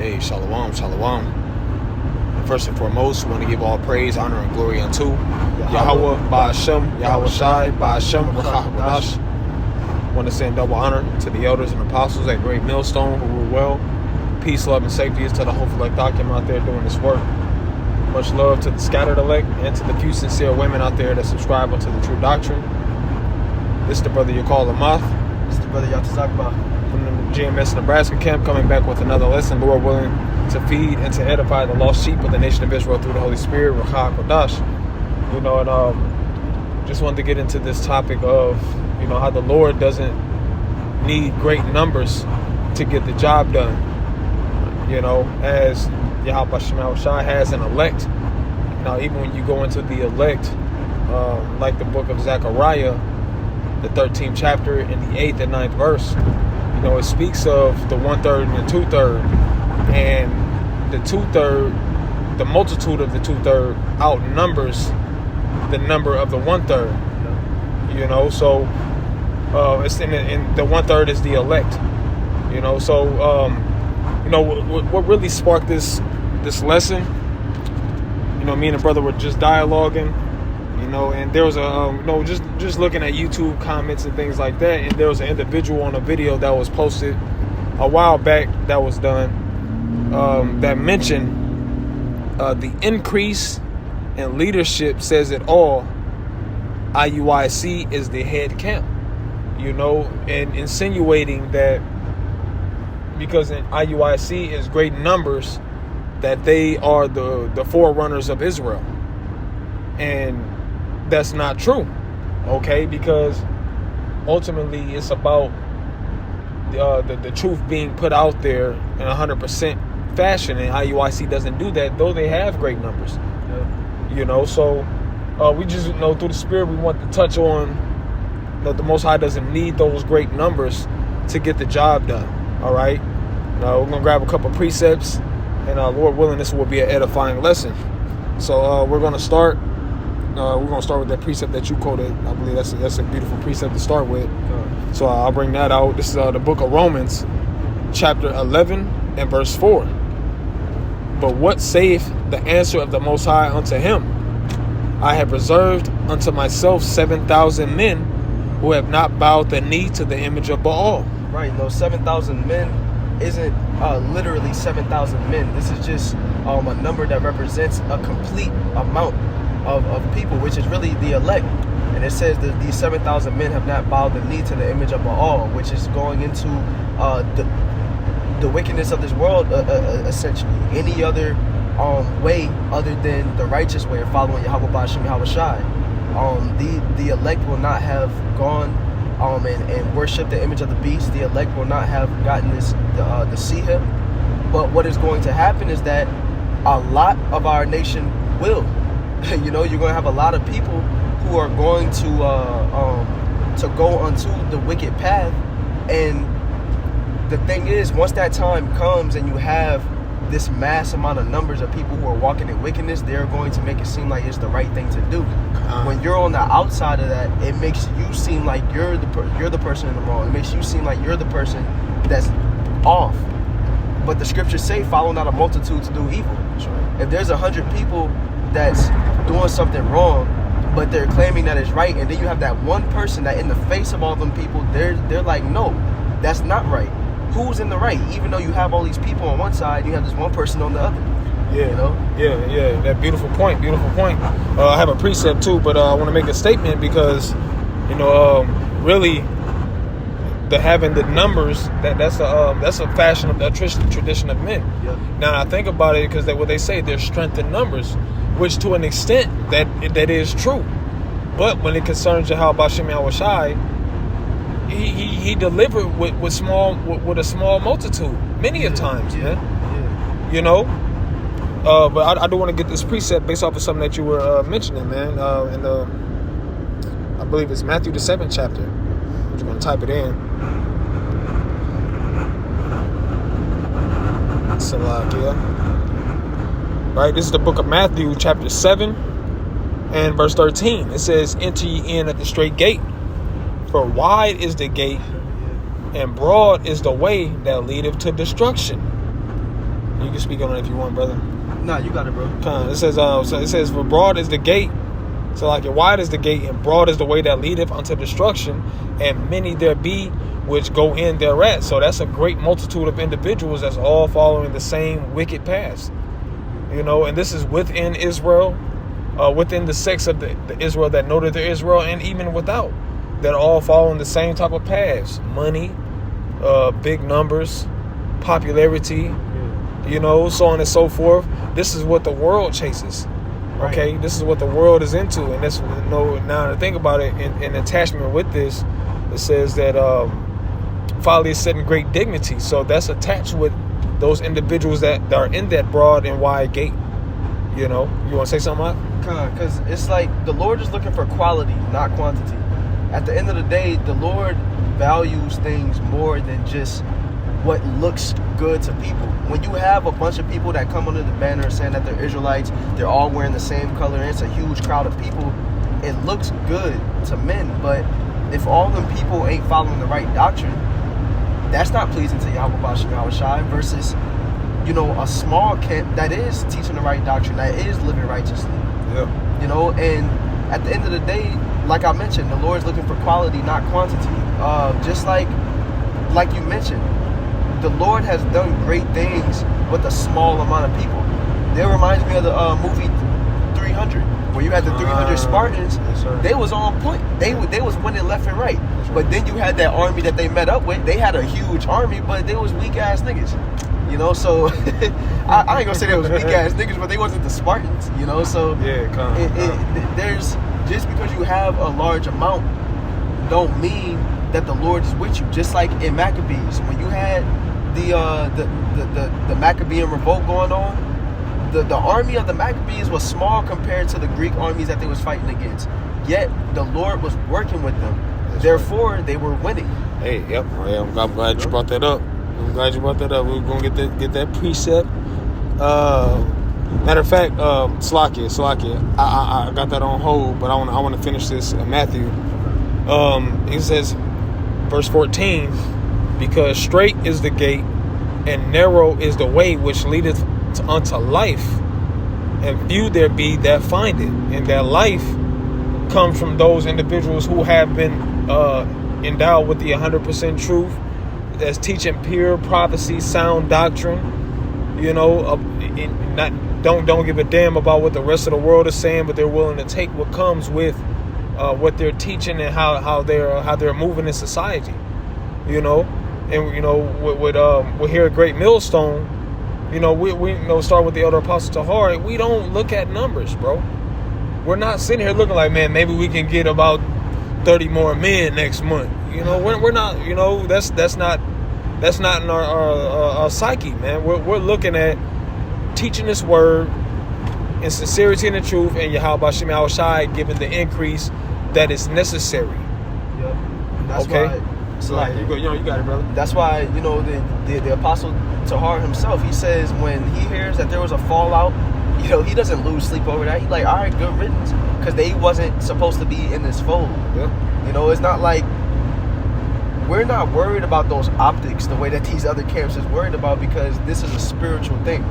Hey, shalom, shalom. First and foremost, we want to give all praise, honor, and glory unto Yahweh, Ba'ashem, Yahweh Shai, Ba'ashem, Rachah. I want to send double honor to the elders and apostles at Great Millstone who rule well. Peace, love, and safety is to the hopeful elect Akim out there doing this work. Much love to the scattered elect and to the few sincere women out there that subscribe unto the true doctrine. This is the brother you call Amath. This is the brother Yatazakba. From the GMS Nebraska camp, coming back with another lesson, Lord willing, to feed and to edify the lost sheep of the nation of Israel through the Holy Spirit, Ruach Kodash. You know, and just wanted to get into this topic of, you know, how the Lord doesn't need great numbers to get the job done. You know, as Yahweh Shai has an elect. Now, even when you go into the elect, like the book of Zechariah, the 13th chapter, in the 8th and 9th verse, you know, it speaks of the 1/3 and the 2/3, and the 2/3, the multitude of the 2/3 outnumbers the number of the 1/3. You know, so it's in the 1/3 is the elect. You know, so you know what really sparked this lesson. You know, me and the brother were just dialoguing. You know, and there was a, you know, just looking at YouTube comments and things like that, and there was an individual on a video that was posted a while back that was done that mentioned the increase in leadership says it all. IUIC is the head camp, you know, and insinuating that because in IUIC is great numbers, that they are the forerunners of Israel. And that's not true, okay? Because ultimately it's about the truth being put out there in 100% fashion, and IUIC doesn't do that, though they have great numbers. You know, so we just, you know, through the Spirit, we want to touch on that the Most High doesn't need those great numbers to get the job done, all right? Now, we're going to grab a couple precepts, and Lord willing, this will be an edifying lesson. So we're going to start. We're going to start with that precept that you quoted. I believe that's a beautiful precept to start with. So I'll bring that out. This is the book of Romans, chapter 11 and verse 4. But what saith the answer of the Most High unto him? I have reserved unto myself 7,000 men who have not bowed the knee to the image of Baal. Right, no, 7,000 men isn't literally 7,000 men. This is just a number that represents a complete amount of people, which is really the elect. And it says that these 7,000 men have not bowed the knee to the image of Baal, which is going into the wickedness of this world, essentially. Any other way other than the righteous way of following Yahweh Ba'ashem, Yahweh Shai. The elect will not have gone and worship the image of the beast. The elect will not have gotten to see him. But what is going to happen is that a lot of our nation will. You know, you're going to have a lot of people who are going to go onto the wicked path. And the thing is, once that time comes and you have this mass amount of numbers of people who are walking in wickedness, they're going to make it seem like it's the right thing to do. When you're on the outside of that, it makes you seem like you're the person in the wrong. It makes you seem like you're the person that's off. But the scriptures say, follow not a multitude to do evil. Right. If there's 100 people that's doing something wrong, but they're claiming that it's right, and then you have that one person that in the face of all them people, they're like, no, that's not right. Who's in the right? Even though you have all these people on one side, you have this one person on the other. Yeah, you know? Yeah. That beautiful point. I have a precept too, but I want to make a statement because, you know, really, the having the numbers that's a fashion of that tradition of men. Yep. Now I think about it because what they say, there's strength in numbers, which to an extent that is true. But when it concerns Yahweh Ba'ashem Yahweh Shai, he delivered with a small multitude many a times, man. Yeah. You know, but I do want to get this precept based off of something that you were mentioning, man. In I believe it's Matthew the 7th chapter. I'm just gonna type it in. Salakia. Right, this is the book of Matthew, chapter 7 and verse 13. It says, enter ye in at the straight gate, for wide is the gate, and broad is the way that leadeth to destruction, You can speak on it if you want, brother. Nah, you got it, bro. It says, so it says, for broad is the gate. So like, wide is the gate, and broad is the way that leadeth unto destruction, and many there be which go in thereat. So that's a great multitude of individuals that's all following the same wicked paths. You know, and this is within Israel, within the sects of the Israel that know that they're Israel, and even without, that are all following the same type of paths. Money, big numbers, popularity, you know, so on and so forth. This is what the world chases. Okay, right. This is what the world is into, and that's, you know, now to think about it, in attachment with this, it says that folly is set in great dignity. So that's attached with those individuals that are in that broad and wide gate. You know, you want to say something, Mike? Because it's like the Lord is looking for quality, not quantity. At the end of the day, the Lord values things more than just what looks good to people. When you have a bunch of people that come under the banner saying that they're Israelites, they're all wearing the same color, and it's a huge crowd of people, it looks good to men. But if all them people ain't following the right doctrine, that's not pleasing to Yahweh Bashim Yahushai, versus, you know, a small camp that is teaching the right doctrine, that is living righteously. Yeah. You know, and at the end of the day, like I mentioned, the Lord's looking for quality, not quantity. Just like you mentioned, the Lord has done great things with a small amount of people. That reminds me of the movie 300, where you had the 300 Spartans. Yes, they was on point. They was winning left and right. But then you had that army that they met up with. They had a huge army, but they was weak ass niggas. You know, so I ain't gonna say they was weak ass niggas, but they wasn't the Spartans. You know, so there's, just because you have a large amount, don't mean that the Lord is with you. Just like in Maccabees, when you had the Maccabean revolt going on, the army of the Maccabees was small compared to the Greek armies that they was fighting against. Yet the Lord was working with them. Therefore, they were winning. Hey, yep. I'm glad you brought that up. We're gonna get that precept. Matter of fact, Slakia. I got that on hold, but I want to finish this. Matthew. It says, verse 14, because straight is the gate, and narrow is the way which leadeth unto life, and few there be that find it. And that life comes from those individuals who have been endowed with the 100% truth, that's teaching pure prophecy, sound doctrine. You know, don't give a damn about what the rest of the world is saying, but they're willing to take what comes with what they're teaching and how they're moving in society. You know, and you know, with here at Great Millstone, you know, we start with the Elder Apostle Tahar. We don't look at numbers, bro. We're not sitting here looking like, man, maybe we can get about 30 more men next month. You know, we're not. You know, that's not in our psyche, man. We're looking at teaching this word in sincerity and the truth, and Yahweh Bashim Yahushai giving the increase that is necessary. Yep. That's okay. Why, so like, you got it, brother. That's why, you know, the Apostle Tahar himself, he says when he hears that there was a fallout, you know, he doesn't lose sleep over that. He's like, all right, good riddance, because they wasn't supposed to be in this fold. Yeah. You know, it's not like we're not worried about those optics the way that these other camps is worried about, because this is a spiritual thing.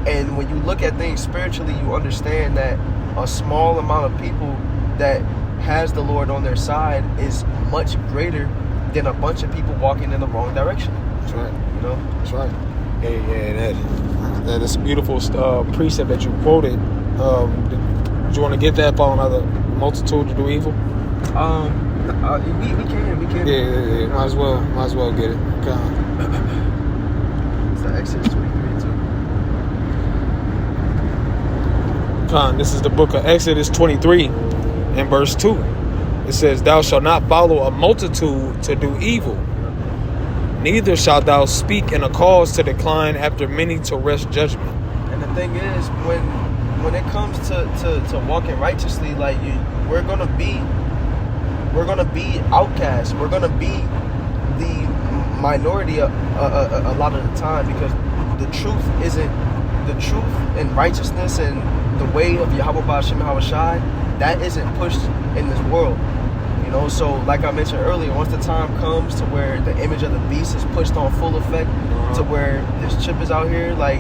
And when you look at things spiritually, you understand that a small amount of people that has the Lord on their side is much greater than a bunch of people walking in the wrong direction. That's right. You know? That's right. Hey, that's a beautiful precept that you quoted. Do you want to get that for another multitude to do evil? We can. Yeah. Might as well get it. It's the Exodus 23 too. This is the book of Exodus 23 and verse 2. It says, thou shalt not follow a multitude to do evil, neither shalt thou speak in a cause to decline after many to wrest judgment. And the thing is, when it comes to walking righteously, like we're gonna be outcasts. We're gonna be the minority a lot of the time, because the truth and righteousness and the way of Yahweh Bashim Yahushai, that isn't pushed in this world. You know, so like I mentioned earlier, once the time comes to where the image of the beast is pushed on full effect, to where this chip is out here, like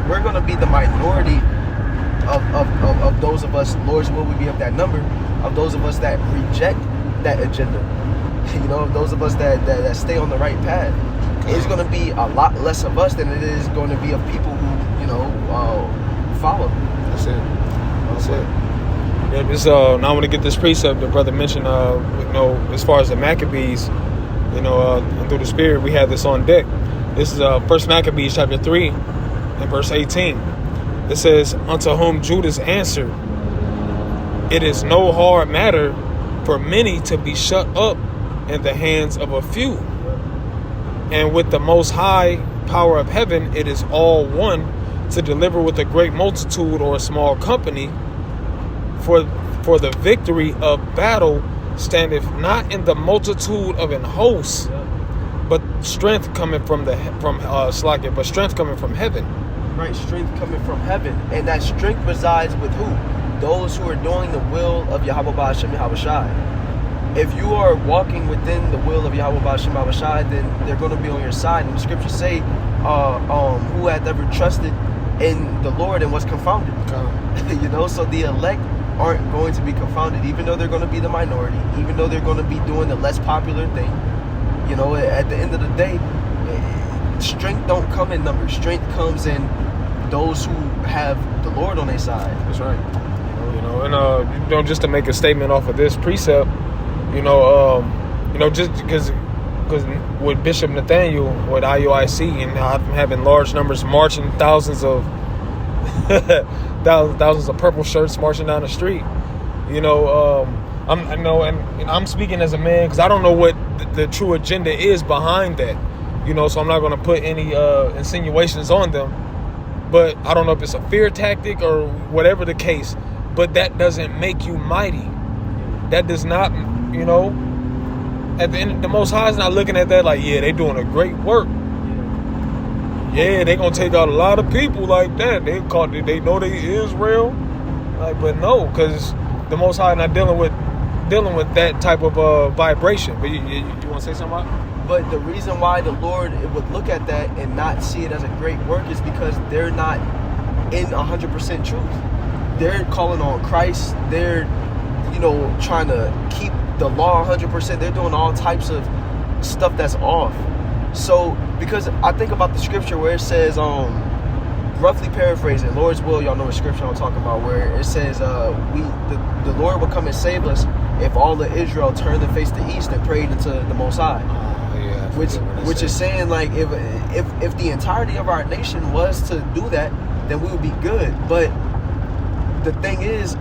we're gonna be the minority of those of us, Lord's will we be of that number, of those of us that reject that agenda. You know, those of us that stay on the right path. It's going to be a lot less of us than it is going to be of people who, you know, follow. That's it. That's it. Yeah, this, now I want to get this precept the brother mentioned, you know, as far as the Maccabees, you know, through the Spirit, we have this on deck. This is 1 Maccabees chapter 3 and verse 18. It says, unto whom Judas answered, it is no hard matter for many to be shut up in the hands of a few. And with the most high power of heaven, it is all one to deliver with a great multitude or a small company. For the victory of battle standeth not in the multitude of an host, but strength coming from but strength coming from heaven. Right, strength coming from heaven, and that strength resides with who? Those who are doing the will of Yahweh Ba'ashem Yahweh Shai. If you are walking within the will of Yahweh Ba'ashem Yahweh Shai, then they're going to be on your side. And the scriptures say, who hath ever trusted in the Lord and was confounded? You know, so the elect aren't going to be confounded, even though they're going to be the minority, even though they're going to be doing the less popular thing. You know, at the end of the day, strength don't come in numbers. Strength comes in those who have the Lord on their side. That's right. You know, and you know, just to make a statement off of this precept, you know, just because with Bishop Nathaniel with IUIC and having large numbers marching, thousands of purple shirts marching down the street, you know, I'm speaking as a man because I don't know what the true agenda is behind that, you know, so I'm not going to put any insinuations on them, but I don't know if it's a fear tactic or whatever the case, but that doesn't make you mighty. That does not, you know, at the end, the Most High is not looking at that like, yeah, they doing a great work. Yeah, they gonna take out a lot of people like that. They know they Israel, like, but no, because the Most High not dealing with that type of vibration. But you want to say something about it? But the reason why the Lord would look at that and not see it as a great work is because they're not in 100% truth. They're calling on Christ. They're, you know, trying to keep the law 100%. They're doing all types of stuff that's off. So, because I think about the scripture where it says, roughly paraphrasing, Lord's will, y'all know the scripture I'm talking about, where it says, the Lord will come and save us if all of Israel turned their face to east and prayed into the Most High. Yeah, which is saying, like, if the entirety of our nation was to do that, then we would be good. But the thing is,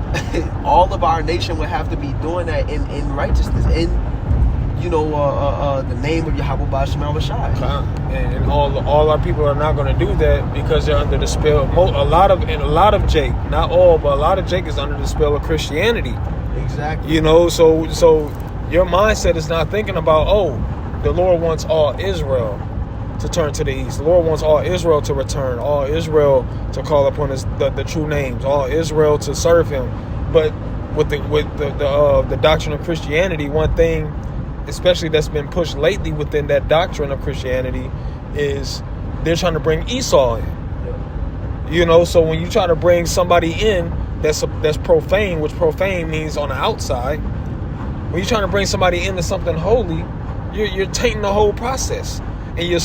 all of our nation would have to be doing that in righteousness, in, you know, the name of Yahweh Ba'ashem Yahweh Shai. And all our people are not going to do that because they're under the spell. A lot of Jake, not all, but a lot of Jake is under the spell of Christianity. Exactly. You know, so your mindset is not thinking about, oh, the Lord wants all Israel to turn to the east. The Lord wants all Israel to return, all Israel to call upon the true names, all Israel to serve Him. But with the doctrine of Christianity, one thing, especially that's been pushed lately within that doctrine of Christianity, is they're trying to bring Esau in. Yeah. You know, so when you try to bring somebody in that's profane, which profane means on the outside, when you're trying to bring somebody into something holy, you're tainting the whole process. And you're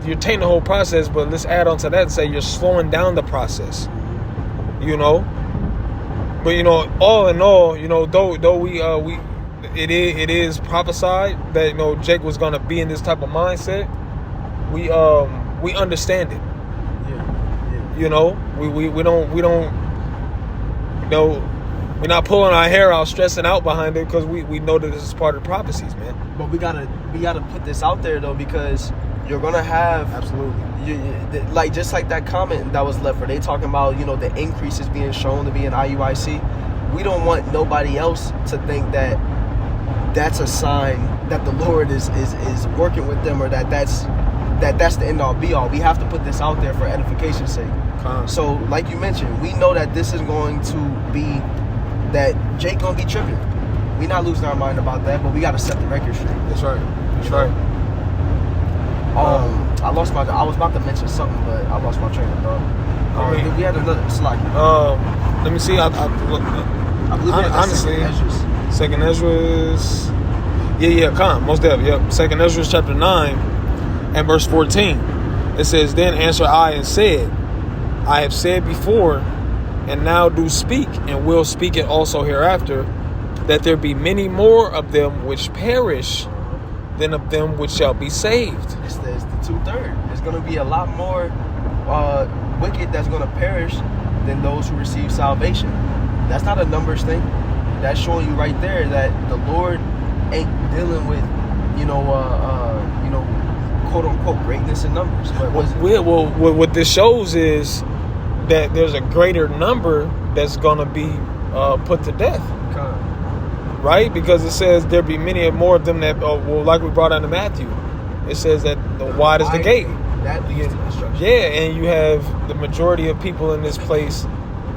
you're tainting the whole process, but let's add on to that and say you're slowing down the process. You know? But, you know, all in all, you know, though it is prophesied that, you know, Jake was gonna be in this type of mindset, we understand it. Yeah. You know, we don't you know, we're not pulling our hair out, stressing out behind it, because we know that this is part of the prophecies, man. But we gotta put this out there though, because you're gonna have like just like that comment that was left, where they talking about, you know, the increases being shown to be in IUIC. We don't want nobody else to think that that's a sign that the Lord is working with them, or that's the end all be all. We have to put this out there for edification's sake. So, like you mentioned, we know that this is going to be that Jake gonna be tripping. We're not losing our mind about that, but we got to set the record straight. That's right. That's right. I was about to mention something, but I lost my train of thought. We had another slide. Let me see. I believe we had honestly, Second Ezra's. Second Ezra's. Yeah, come, most definitely. Yep. Second Ezra's chapter 9 and verse 14. It says, "Then answered I and said, I have said before, and now do speak, and will speak it also hereafter, that there be many more of them which perish than of them which shall be saved." It's the 2/3. There's going to be a lot more wicked that's going to perish than those who receive salvation. That's not a numbers thing. That's showing you right there that the Lord ain't dealing with, quote unquote greatness in numbers. But what this shows is that there's a greater number that's going to be put to death. Right? Because it says there be many more of them that, like we brought out in Matthew, it says that the wide is the gate. That leads to destruction. Yeah, and you have the majority of people in this place.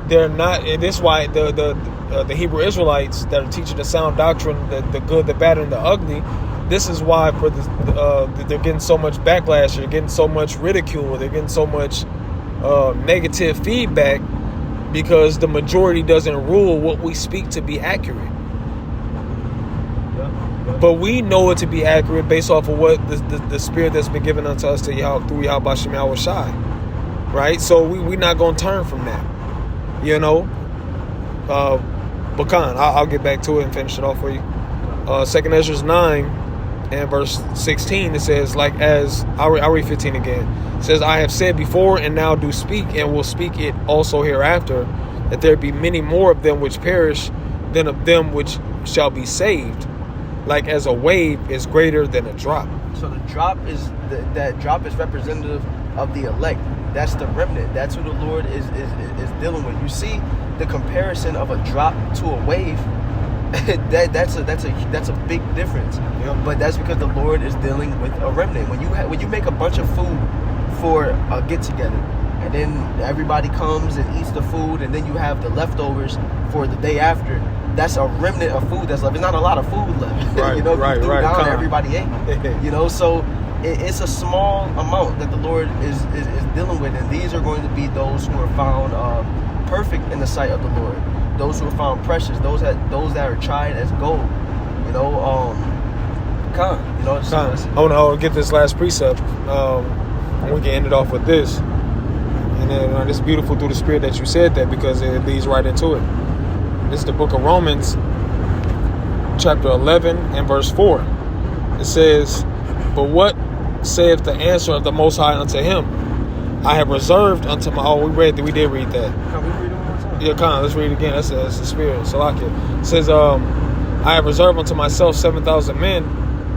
They're not. And this is why the Hebrew Israelites that are teaching the sound doctrine, the good, the bad, and the ugly. This is why they're getting so much backlash. They're getting so much ridicule. They're getting so much negative feedback because the majority doesn't rule what we speak to be accurate. But we know it to be accurate based off of what the spirit that's been given unto us through Yahweh Shem Yahweh Shai. Right? So we're not going to turn from that. But Khan, I'll get back to it and finish it off for you. Second Ezra's 9 and verse 16, it says, like as, I'll read 15 again. It says, "I have said before, and now do speak, and will speak it also hereafter, that there be many more of them which perish than of them which shall be saved. Like as a wave is greater than a drop." So the drop that drop is representative of the elect. That's the remnant. That's who the Lord is dealing with. You see the comparison of a drop to a wave. that's a big difference. Yep. But that's because the Lord is dealing with a remnant. When you make a bunch of food for a get together, and then everybody comes and eats the food, and then you have the leftovers for the day after. That's a remnant of food that's left. It's not a lot of food left. Right, right. Down, everybody ate. So it's a small amount that the Lord is dealing with, and these are going to be those who are found perfect in the sight of the Lord. Those who are found precious. Those that are tried as gold. I want to get this last precept. And we can end it off with this. And then it's beautiful through the spirit that you said that, because it leads right into it. This is the book of Romans, chapter 11 and verse 4. It says, "But what saith the answer of the Most High unto him? I have reserved unto my..." Oh, we did read that. Can we read it one more time? Yeah, come on, let's read it again. That's the spirit. Salakia. It says, "I have reserved unto myself 7,000 men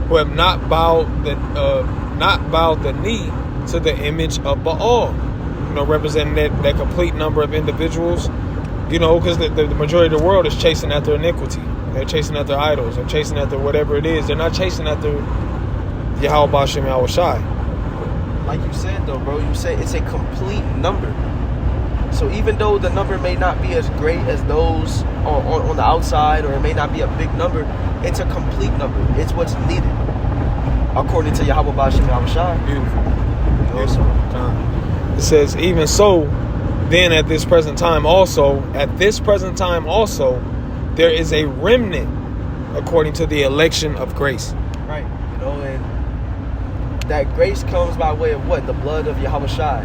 who have not bowed the knee to the image of Baal." Representing that complete number of individuals. Because the majority of the world is chasing after iniquity. They're chasing after idols. They're chasing after whatever it is. They're not chasing after Yahweh Bashem Yahweh Shai. Like you said, though, bro, you say it's a complete number. So even though the number may not be as great as those on the outside, or it may not be a big number, it's a complete number. It's what's needed, according to Yahweh Bashem Yahweh Shai. Beautiful. It says, "Even so, then at this present time also, there is a remnant according to the election of grace." Right. And that grace comes by way of what? The blood of Yahweh Shai.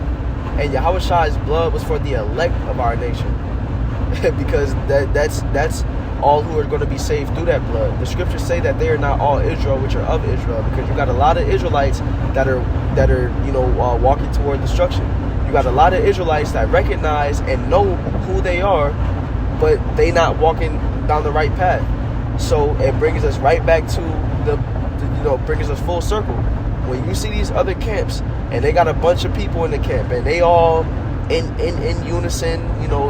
And Yahweh Shai's blood was for the elect of our nation. Because that's all who are going to be saved through that blood. The scriptures say that they are not all Israel which are of Israel, because you got a lot of Israelites that are walking toward destruction. You got a lot of Israelites that recognize and know who they are, but they not walking down the right path. So it brings us right back to brings us full circle. When you see these other camps and they got a bunch of people in the camp and they all in unison,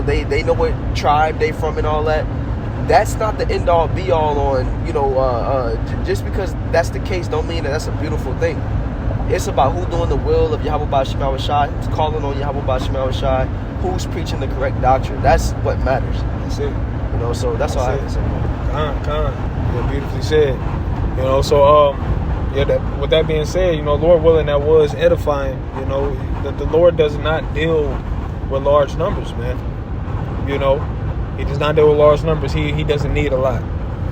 they know what tribe they from and all that. That's not the end all be all on, just because that's the case don't mean that that's a beautiful thing. It's about who doing the will of Yahweh Bashem Yahweh Shai, who's calling on Yahweh Bashem Yahweh Shai, who's preaching the correct doctrine. That's what matters. That's it. So that's all I have to say. Con. Yeah, beautifully said. You know, so with that being said, you know, Lord willing, that was edifying. You know, that the Lord does not deal with large numbers, man. You know, He does not deal with large numbers. He doesn't need a lot.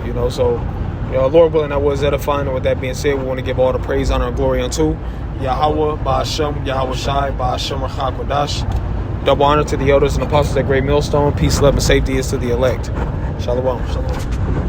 You know, so, you know, Lord willing, that was edifying. And with that being said, we want to give all the praise, honor, and glory unto Yahweh, Ba'ashem, Yahweh Shai, Ba'ashem, Rachak, Kodash. Double honor to the elders and apostles at Great Millstone. Peace, love, and safety is to the elect. Shalom. Shalom.